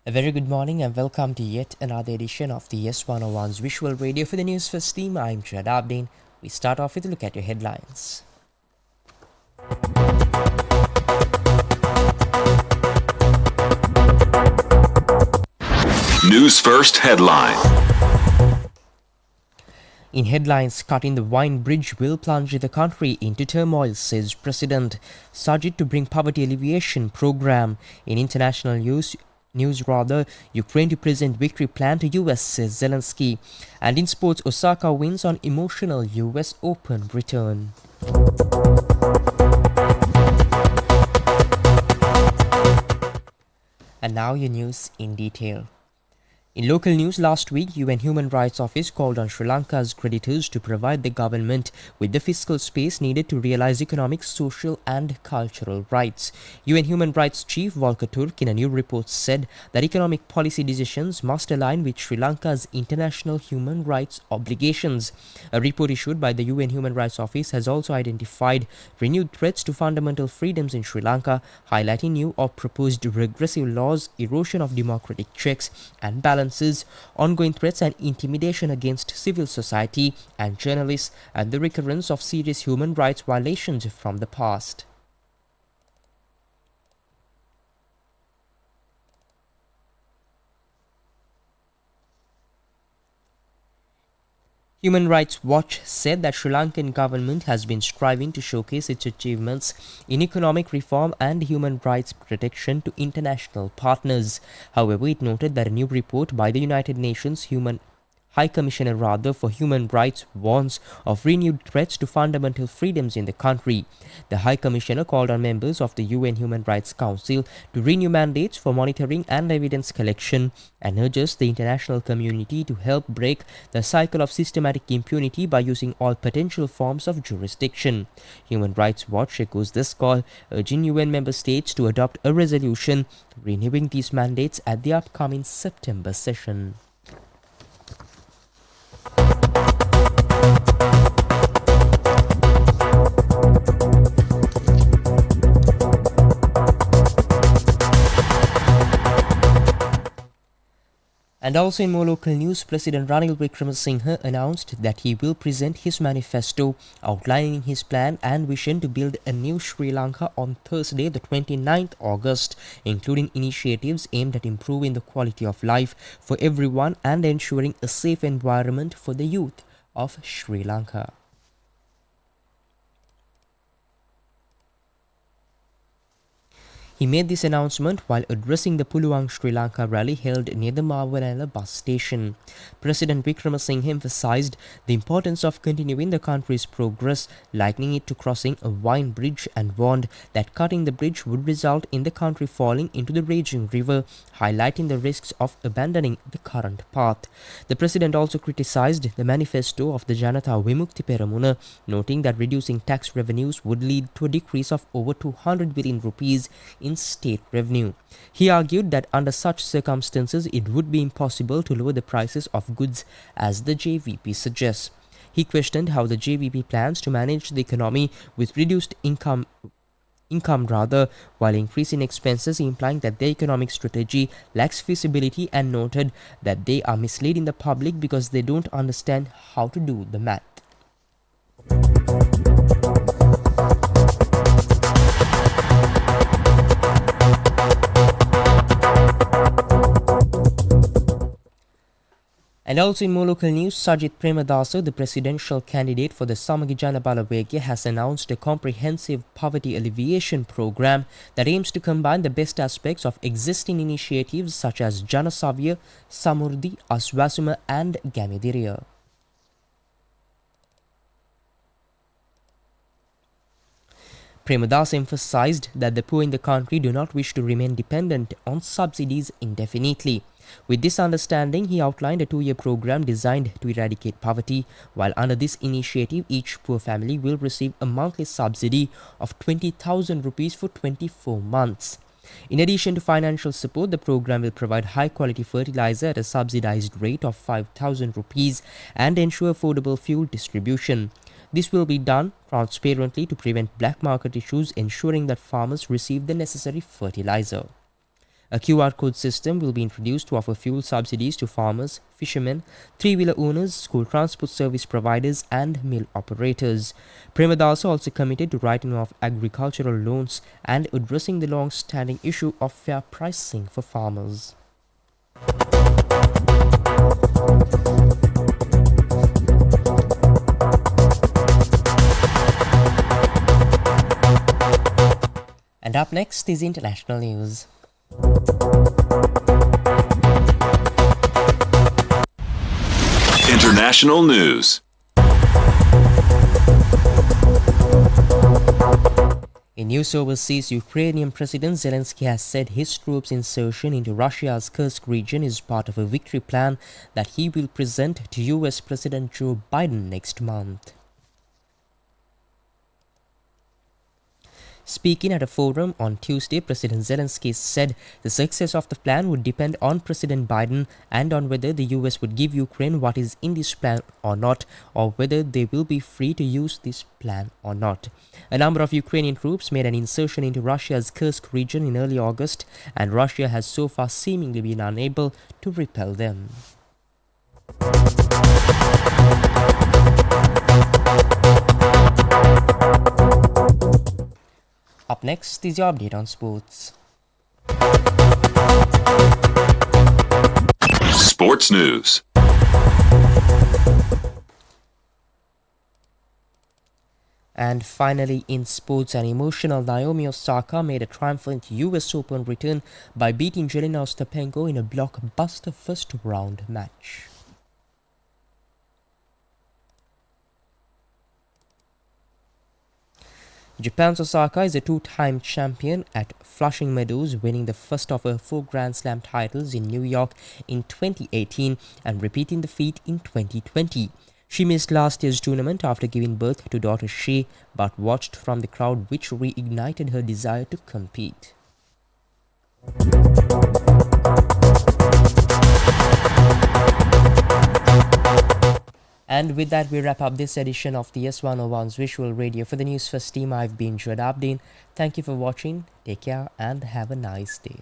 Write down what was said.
A very good morning and welcome to yet another edition of the YES101's Visual Radio for the Newsfirst team. I'm Jad Abdin. We start off with a look at your headlines. News First headline. In headlines, cutting the wine bridge will plunge the country into turmoil, says President. Sajid to bring poverty alleviation program. In international news, Ukraine to present victory plan to US, says Zelensky. And in sports, Osaka wins on emotional US Open return. And now your news in detail. In local news last week, UN Human Rights Office called on Sri Lanka's creditors to provide the government with the fiscal space needed to realize economic, social and cultural rights. UN Human Rights Chief Volker Turk in a new report said that economic policy decisions must align with Sri Lanka's international human rights obligations. A report issued by the UN Human Rights Office has also identified renewed threats to fundamental freedoms in Sri Lanka, highlighting new or proposed regressive laws, erosion of democratic checks and balances, ongoing threats and intimidation against civil society and journalists, and the recurrence of serious human rights violations from the past. Human Rights Watch said that Sri Lankan government has been striving to showcase its achievements in economic reform and human rights protection to international partners. However, it noted that a new report by the United Nations High Commissioner for Human Rights warns of renewed threats to fundamental freedoms in the country. The High Commissioner called on members of the UN Human Rights Council to renew mandates for monitoring and evidence collection and urges the international community to help break the cycle of systematic impunity by using all potential forms of jurisdiction. Human Rights Watch echoes this call, urging UN member states to adopt a resolution renewing these mandates at the upcoming September session. And also in more local news, President Ranil Wickremesinghe announced that he will present his manifesto outlining his plan and vision to build a new Sri Lanka on Thursday, the 29th August, including initiatives aimed at improving the quality of life for everyone and ensuring a safe environment for the youth of Sri Lanka. He made this announcement while addressing the Puluang Sri Lanka rally held near the Mavanala bus station. President Wickremesinghe emphasized the importance of continuing the country's progress, likening it to crossing a wine bridge, and warned that cutting the bridge would result in the country falling into the raging river, highlighting the risks of abandoning the current path. The president also criticized the manifesto of the Janata Vimukti Peramuna, noting that reducing tax revenues would lead to a decrease of over 200 billion rupees in state revenue. He argued that under such circumstances it would be impossible to lower the prices of goods as the JVP suggests. He questioned how the JVP plans to manage the economy with reduced income while increasing expenses, implying that their economic strategy lacks feasibility, and noted that they are misleading the public because they don't understand how to do the math. And also in more local news, Sajid Premadasa, the presidential candidate for the Samagi Jana Balawegya, has announced a comprehensive poverty alleviation program that aims to combine the best aspects of existing initiatives such as Jana Savya, Samurdhi, Aswasuma and Gamidiriya. Premadasa emphasized that the poor in the country do not wish to remain dependent on subsidies indefinitely. With this understanding, he outlined a 2-year program designed to eradicate poverty, while under this initiative, each poor family will receive a monthly subsidy of 20,000 rupees for 24 months. In addition to financial support, the program will provide high-quality fertilizer at a subsidized rate of 5,000 rupees and ensure affordable fuel distribution. This will be done transparently to prevent black market issues, ensuring that farmers receive the necessary fertilizer. A QR code system will be introduced to offer fuel subsidies to farmers, fishermen, three-wheeler owners, school transport service providers and mill operators. Premadasa also committed to writing off agricultural loans and addressing the long-standing issue of fair pricing for farmers. And up next is international news. International news. In news overseas, Ukrainian President Zelensky has said his troops' insertion into Russia's Kursk region is part of a victory plan that he will present to US President Joe Biden next month. Speaking at a forum on Tuesday, President Zelensky said the success of the plan would depend on President Biden and on whether the US would give Ukraine what is in this plan or not, or whether they will be free to use this plan or not. A number of Ukrainian troops made an insertion into Russia's Kursk region in early August, and Russia has so far seemingly been unable to repel them. Up next is your update on sports. Sports news. And finally, in sports, an emotional Naomi Osaka made a triumphant US Open return by beating Jelena Ostapenko in a blockbuster first-round match. Japan's Osaka is a two-time champion at Flushing Meadows, winning the first of her 4 Grand Slam titles in New York in 2018 and repeating the feat in 2020. She missed last year's tournament after giving birth to daughter Shea, but watched from the crowd, which reignited her desire to compete. And with that, we wrap up this edition of the YES101's Visual Radio. For the Newsfirst team, I've been Judd Abdin. Thank you for watching, take care and have a nice day.